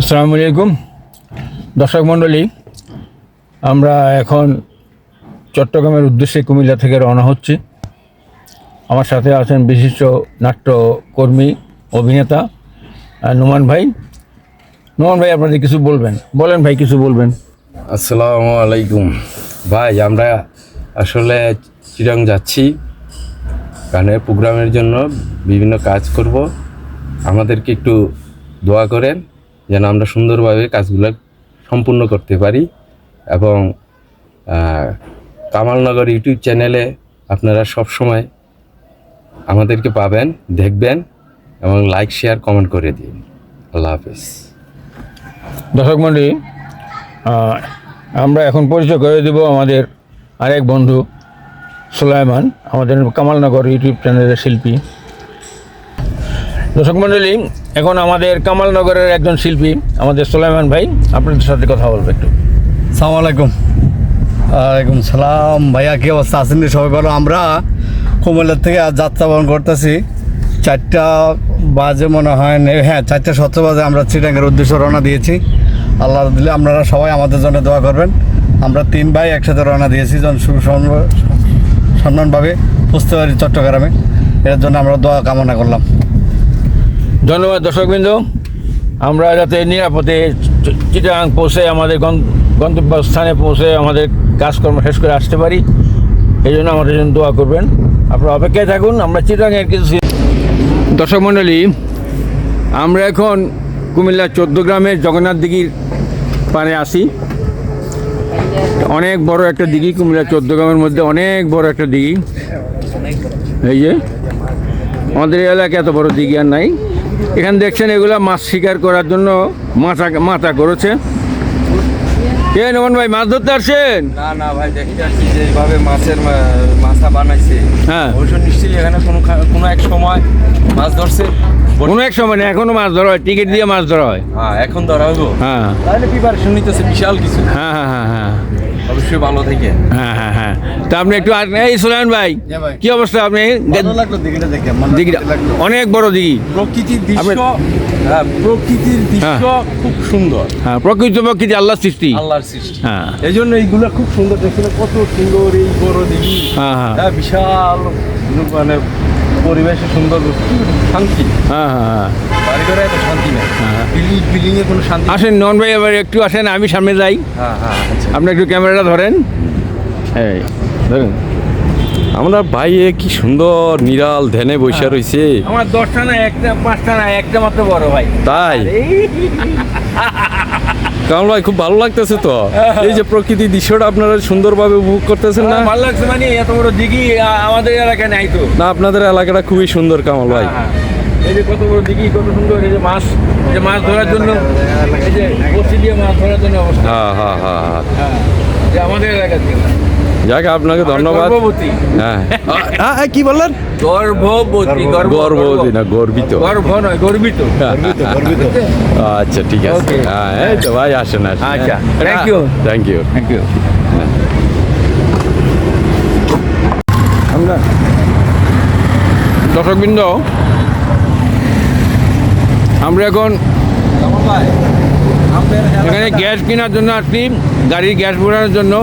আসসালামু আলাইকুম দর্শক মণ্ডলী, আমরা এখন চট্টগ্রামের উদ্দেশ্যে কুমিল্লা থেকে রওনা হচ্ছি। আমার সাথে আছেন বিশিষ্ট নাট্যকর্মী অভিনেতা নোমান ভাই। নোমান ভাই, আপনাদের কিছু বলেন ভাই, কিছু বলবেন। আসসালামু আলাইকুম ভাই, আমরা আসলে চিটাং যাচ্ছি গানের প্রোগ্রামের জন্য, বিভিন্ন কাজ করব। আমাদেরকে একটু দোয়া করেন যেন আমরা সুন্দরভাবে কাজগুলো সম্পূর্ণ করতে পারি। এবং কামালনগর ইউটিউব চ্যানেলে আপনারা সব সময় আমাদেরকে পাবেন, দেখবেন এবং লাইক শেয়ার কমেন্ট করে দিন। আল্লাহ হাফেজ। দর্শক মণ্ডলী, আমরা এখন পরিচয় করে দেব আমাদের আরেক বন্ধু সুলাইমান, আমাদের কামালনগর ইউটিউব চ্যানেলের শিল্পী। দর্শক মণ্ডলী, এখন আমাদের কামালনগরের একজন শিল্পী আমাদের সুলাইমান ভাই আপনাদের সাথে কথা বলবে একটু। আসসালামু আলাইকুম। ওয়ালাইকুম সালাম। ভাইয়া, কী অবস্থা আছেন? সবাই ভালো। আমরা কুমিল্লা থেকে আজ যাত্রা বহন করতেছি। 4টা বাজে মনে হয়, হ্যাঁ 4:17 বাজে আমরা চিটাঙ্গের উদ্দেশ্যে রওনা দিয়েছি। আল্লাহ দিলে আপনারা সবাই আমাদের জন্য দোয়া করবেন। আমরা 3 ভাই একসাথে রওনা দিয়েছি যেন সম্মানভাবে বুঝতে পারি চট্টগ্রামে, এর জন্য আমরা দোয়া কামনা করলাম। ধন্যবাদ দর্শকবৃন্দ। আমরা যাতে নিরাপদে চিটাগাং পৌঁছে আমাদের গন্তব্যস্থানে পৌঁছে আমাদের কাজকর্ম শেষ করে আসতে পারি, এই জন্য আমাদের জন্য দোয়া করবেন। আপনারা অপেক্ষায় থাকুন। আমরা চিটাগাংয়ের কিছু দর্শক মণ্ডলী, আমরা এখন কুমিল্লা 14 গ্রামের জগন্নাথ দিঘির পাড়ে আসি। অনেক বড় একটা দিঘি, কুমিল্লা 14 গ্রামের মধ্যে অনেক বড় একটা দিঘি। এই যে আমাদের এলাকায় এত বড় দিঘি আর নাই। এখানে দেখছেন এগুলা মাছ শিকার করার জন্য মাথা করেছে। কে নোমান ভাই, মাছ ধরতে আসছেন? না ভাই, দেখতে আসছি যে এইভাবে মাছের মাছা বানাইছে। হ্যাঁ, অবশ্য নিশ্চয়ই এখানে কোনো এক সময় মাছ ধরছে। কোনো এক সময় না, এখনো মাছ ধরা হয়, টিকিট দিয়ে মাছ ধরা হয়। হ্যাঁ, এখন ধরা হইব। হ্যাঁ, তাহলে প্রিপারেশন নিতেছে বিশাল কিছু। হ্যাঁ হ্যাঁ হ্যাঁ হ্যাঁ অবশ্যই ভালো থেকে। হ্যাঁ হ্যাঁ হ্যাঁ তা আপনি একটু এই সুলাইমান ভাই, কি অবস্থা? আপনি দিঘিটা অনেক বড় দিঘি, প্রকৃতির দৃশ্য, প্রকৃতির দৃশ্য খুব সুন্দর। হ্যাঁ, প্রকৃতি আল্লাহর সৃষ্টি। আল্লাহর সৃষ্টি। হ্যাঁ, এই জন্য এইগুলো খুব সুন্দর দেখছিল। কত সুন্দর এই বড় দিঘি। হ্যাঁ হ্যাঁ হ্যাঁ, বিশাল মানে পরিবেশে সুন্দর, শান্তি। হ্যাঁ হ্যাঁ হ্যাঁ বাড়ি ঘরে এত শান্তি নেই। বিল্ডিং এ কোনো শান্তি। আসেন নোমান ভাই, এবার একটু আসেন, আমি সামনে যাই। হ্যাঁ হ্যাঁ, আচ্ছা। আপনি একটু ক্যামেরাটা ধরেন। এই ধরেন, আমরা ভাই কি সুন্দর নিরাল ধ্যানে বসে রয়েছে। আমার 10টা না, 5টা না, একটা মাত্র বড় ভাই। তাই কারণ ভাই খুব ভালো লাগতেছে তো, এই যে প্রকৃতির দৃশ্যটা আপনারা সুন্দরভাবে উপভোগ করতেছেন না? ভালো লাগছে, মানে এত বড় দিঘি আমাদের এলাকায় নাই তো। না, আপনাদের এলাকাটা খুবই সুন্দর কামাল ভাই। এই যে কত বড় দিঘি, কত সুন্দর। এই যে মাছ ধরার জন্য, এই যে বসি দিয়ে মাছ ধরার জন্য অবস্থা। হ্যাঁ হ্যাঁ হ্যাঁ হ্যাঁ, যে আমাদের এলাকা থেকে। যাক, আপনাকে ধন্যবাদ। গর্ভবতী। হ্যাঁ হ্যাঁ, কি বললেন? গর্ভবতী, গর্ভবতী না, গর্বিত। গর্ভ নয়, গর্বিত। আচ্ছা, ঠিক আছে। হ্যাঁ, এই তো ভাই, আসেন আসেন। আচ্ছা, থ্যাংক ইউ। আমরা দর্শকবৃন্দ, আমরা এখন এখানে গ্যাস কেনার জন্য আসছি, গাড়ির গ্যাস ভরানোর জন্য।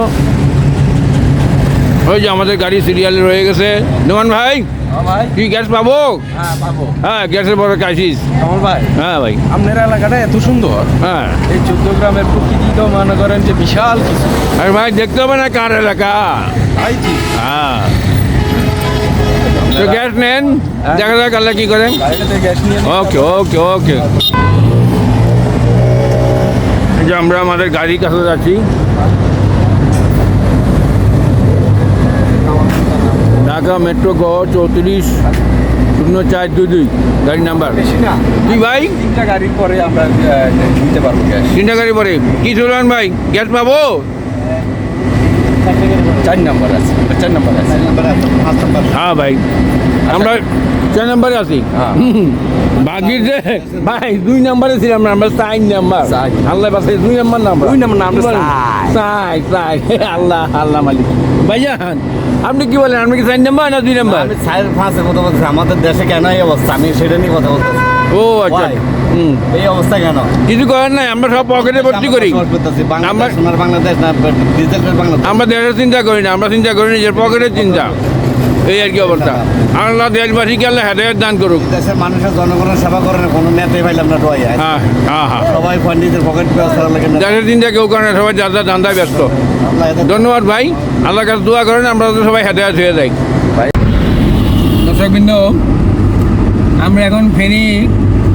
ওই যে আমাদের গাড়ি সিরিয়ালে রয়ে গেছে। নোমান ভাই, কি গ্যাস পাবো? হ্যাঁ, গ্যাসের বড় ক্রাইসিস। হ্যাঁ ভাই, আপনার এলাকাটা এত সুন্দর। হ্যাঁ, এই 14 গ্রামের প্রকৃতি তো মনে করেন যে বিশাল কিছু। আর ভাই দেখতে হবে না কার এলাকা। হ্যাঁ, তো গ্যাস নেন, দেখা যাক আল্লাহ কি করেন। গ্যাস নিয়ে ওকে ওকে ওকে। এই যে আমরা আমাদের গাড়ির কাছে যাচ্ছি। ঢাকা মেট্রো গ 340422 গাড়ি নাম্বার। কি ভাই, 3টা গাড়ির পরে আমরা নিতে পারবো গ্যাস। 3টা গাড়ি পরে কি চলবেন ভাই, গ্যাস পাবো? 4 নাম্বার আছে। হ্যাঁ ভাই, আমরা 4 নাম্বারে আছি। বাকি যে ভাই 2 নাম্বারে ছিলাম না, আমরা 4 নাম্বার। আল্লাহ বাসে 2 নাম্বার নাম্বার। 2 নাম্বার নাম চাই আল্লাহ আল্লাহ মালিক। ভাইজান, আপনি কি বলেন, আপনি কি 4 নাম্বার না 2 নাম্বার? আমি 4-5 কথা বলছি। আমাদের দেশে কেন এই অবস্থা, আমি সেটা নিয়ে কথা বলতেছি। ও আচ্ছা, হুম। এই অবস্থা কেন? কিছু করার নাই, আমরা সব পকেটে ভর্তি করি। আমরা বসবাস করতেছি, বাংলাদেশ, আমরা- সোনার বাংলাদেশ না ডিজিটাল বাংলাদেশ। আমরা দেশের চিন্তা করি না, আমরা চিন্তা করি নিজের পকেটের চিন্তা। এই আর কি অবস্থা। আল্লাহ দেশবাসীকে আল্লাহ হেদায়েত দান করুক। দেশের মানুষের জনগণের সেবা করে না, কোনো নেতাই পাইলাম না ডোয়াই। হ্যাঁ হ্যাঁ হ্যাঁ, সবাই নিজের পকেট ব্যবস্থা লাগে না। দেশের চিন্তা কেউ করে না, সবাই যার যার ধান্দায় ব্যস্ত। আল্লাহ এদের ধন্যবাদ ভাই, আল্লাহর কাছে দোয়া করেন আমরা তো সবাই হেদায়েত হয়ে যাই। দর্শকবৃন্দ, আমরা এখন ফেরি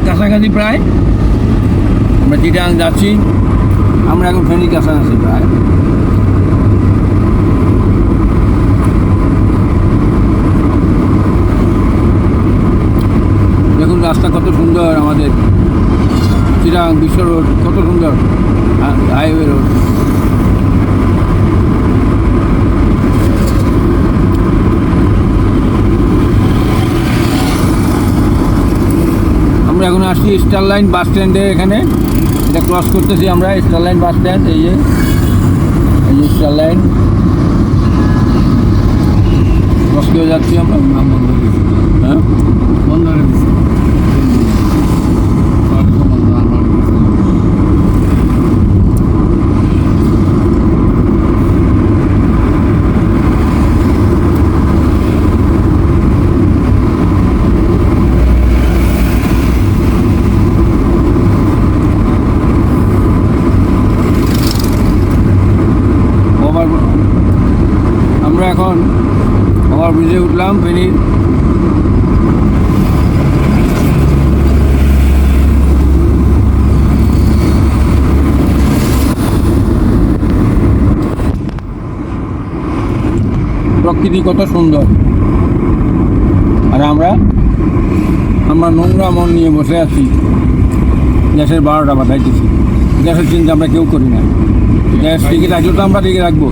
কাছাকাছি প্রায়, আমরা চিটাং যাচ্ছি, আমরা এখন ফেরি কাছাকাছি প্রায়। দেখুন রাস্তা কত সুন্দর, আমাদের চিটাং বিশ্ব রোড কত সুন্দর, হাইওয়ে রোড। আমরা এখন আসছি স্টার লাইন বাস স্ট্যান্ডে, এখানে এটা ক্রস করতেছি আমরা, স্টার লাইন বাস স্ট্যান্ড। এই যে স্টার লাইন ক্রস করে যাচ্ছি আমরা। হ্যাঁ, বন্ধ করে দিচ্ছে। আমরা এখন ওভার ব্রিজে উঠলাম ফেনীর। প্রকৃতি কত সুন্দর, আর আমরা নোংরা মন নিয়ে বসে আছি, দেশের 12টা বাজাইতেছি। দেশের চিন্তা আমরা কেউ করি না। দেশ টিকে রাখলে তো আমরা টিকে রাখবো।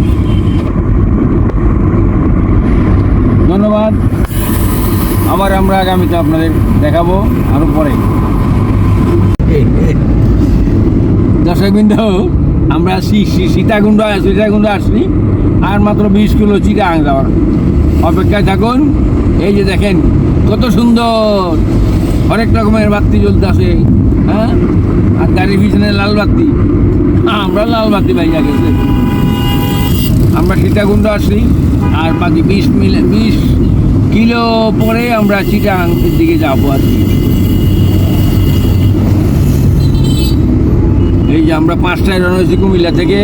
ধন্যবাদ। আবার আমরা আগামীতে আপনাদের দেখাবো আরও পরে। দর্শকবৃন্দ, আমরা সীতাকুণ্ড আসছি, আর মাত্র 20 কিলো চিটাং যাওয়ার অপেক্ষায় থাকুন। এই যে দেখেন কত সুন্দর, অনেক রকমের বাতি জ্বলতেছে। হ্যাঁ, আর গাড়ির পিছনে লাল বাতি, আমরা লাল বাতি ভাইয়া গেছে। আমরা সীতাকুণ্ড আসছি, আর বাকি 20 কিলো পরে আমরা চিটাং দিকে যাবো আর কি। এই যে আমরা 5টায় রওনা হয়েছি কুমিল্লা থেকে।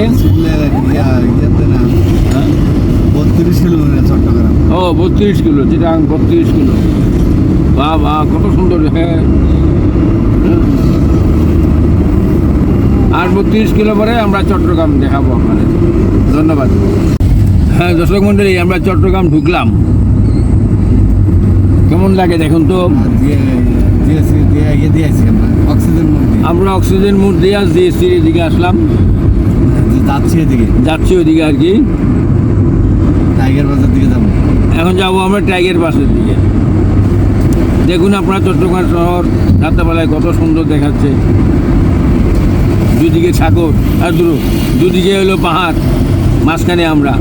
32 কিলোমিটার চট্টগ্রাম। ও 32 কিলো, চিটাং 32 কিলো। বাহ বাহ, কত সুন্দর। হ্যাঁ, আর 32 কিলো পরে আমরা চট্টগ্রাম দেখাবো আপনাদের। ধন্যবাদ। হ্যাঁ দর্শক মন্ডলী, আমরা চট্টগ্রাম ঢুকলাম। কেমন লাগে দেখুন তো। আমরা অক্সিজেন মোড় দিয়ে জিএসসি দিকে আসলাম, যাচ্ছি ওইদিকে আর কি। টাইগার বাজার দিকে যাবো। এখন যাবো আমরা টাইগার বাসের দিকে। দেখুন আপনারা চট্টগ্রাম শহর রাত্রেবেলায় কত সুন্দর দেখাচ্ছে। দুদিকে সাগর আর দুদিকে হলো পাহাড়, মাঝখানে আমরা।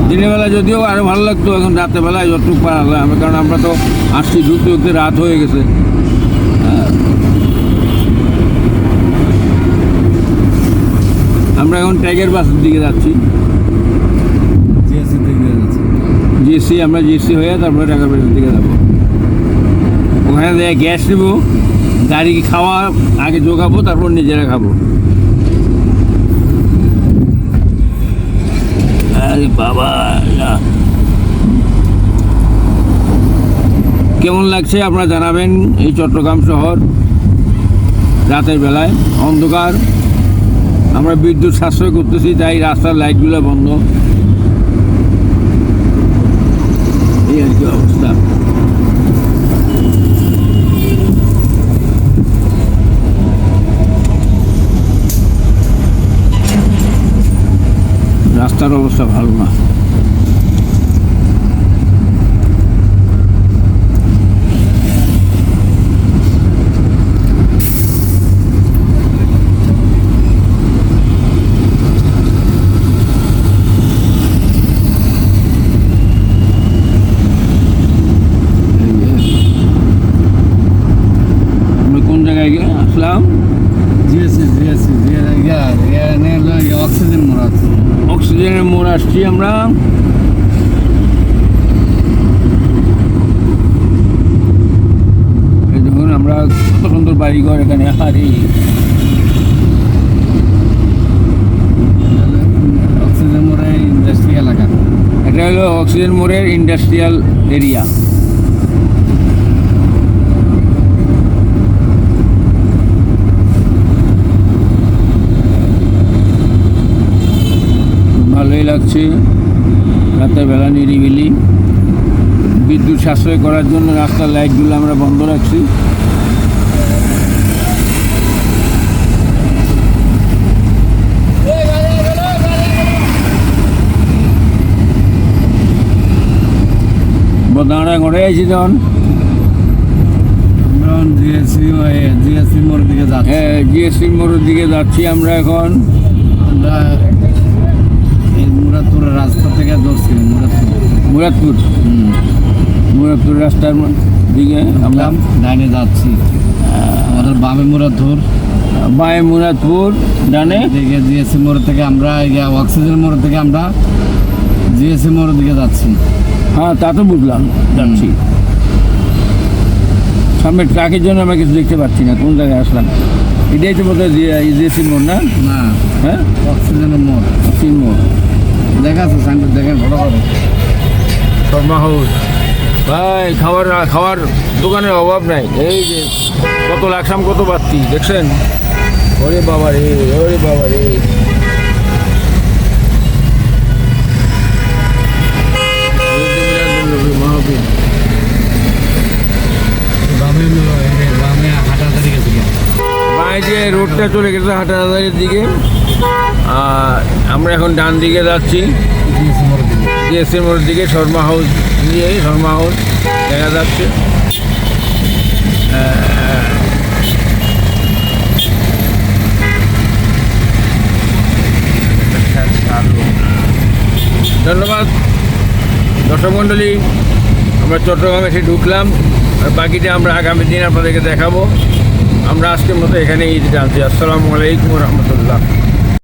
দিনের বেলা যদিও আরও ভালো লাগতো, এখন রাত্রেবেলায় যতটুকু পারা হবে, কারণ আমরা তো আসছি ঢুকতে ঢুকতে রাত হয়ে গেছে। আমরা এখন টাইগার বাসের দিকে যাচ্ছি। জিএসসি, আমরা জিএসসি হয়ে তারপরে টাইগার বাসের দিকে যাবো। ওখানে দিয়ে গ্যাস নেব, গাড়ি খাওয়া আগে জোগাবো, তারপর নিজেরা খাবো। আরে বাবা, কেমন লাগছে আপনারা জানাবেন। এই চট্টগ্রাম শহর রাতের বেলায় অন্ধকার, আমরা বিদ্যুৎ সাশ্রয় করতেছি, তাই রাস্তার লাইটগুলো বন্ধ। এই আর কি অবস্থা। রাস্তার অবস্থা ভালো না। আসলাম জিএসসি অক্সিজেন মোড় আছে। অক্সিজেনের মোড় আসছি আমরা। এই দেখুন আমরা কত সুন্দর বাড়িঘর এখানে। আরে অক্সিজেন মোড়ে ইন্ডাস্ট্রি এলাকা। এটা হলো অক্সিজেন মোড়ের ইন্ডাস্ট্রিয়াল এরিয়া। ভালোই লাগছে রাতের বেলা নিরিবিলি। বিদ্যুৎ সাশ্রয় করার জন্য রাস্তার লাইটগুলো আমরা বন্ধ রাখছি। বদানা ঘরে আছি তখন। আমরা জিএসসি মোড়ের দিকে যাচ্ছি। হ্যাঁ, জিএসসি মোড়ের দিকে যাচ্ছি আমরা এখন। আমরা এই মুরাদপুরের রাস্তা থেকে ধরছি মুরাদপুর মুরাদপুর রাস্তার দিকে আমরা ডাইনে যাচ্ছি। আমাদের বামে মুরাদপুর, বাঁয়ে মুরাদপুর, ডানে দিকে জিএসসি মোড় থেকে আমরা অক্সিজেন মোড় থেকে আমরা জিএসসি মোড়ের দিকে যাচ্ছি। হ্যাঁ, তা তো বুঝলাম, যাচ্ছি। সামনে ট্রাকের জন্য আমরা কিছু দেখতে পাচ্ছি না, কোন জায়গায় আসলাম। এটাই তো বোধহয় জিএসসি মোড় না? না, হ্যাঁ, অক্সিজেনের মোড়। অক্সিজেন মোড় দেখা আছে সাইনবোর্ড, দেখেন ফটো করে। শর্মা হাউস। ভাই খাওয়ার দোকানের অভাব নাই। এই যে কত লাখসাম, কত পাচ্ছি দেখছেন। ওরে বাবা রে, ওরে বাবা রে। মাহফিল বামে হাটাহাটি গেছে। বাঁয়ে যে রোডটা চলে গেছে হাটাহাটির দিকে, আর আমরা এখন ডান দিকে যাচ্ছি জিএসসি মোড়ের দিকে। জিএসসি মোড়ের দিকে। শর্মা হাউস দিয়ে শর্মা হাউস দেখা যাচ্ছে। ধন্যবাদ দর্শক মণ্ডলী। আমরা চট্টগ্রামে এসে ঢুকলাম, আর বাকিটা আমরা আগামী দিন আপনাদেরকে দেখাবো। আমরা আজকের মতো এখানেই জানছি। আসসালামু আলাইকুম রহমতুল্লাহ।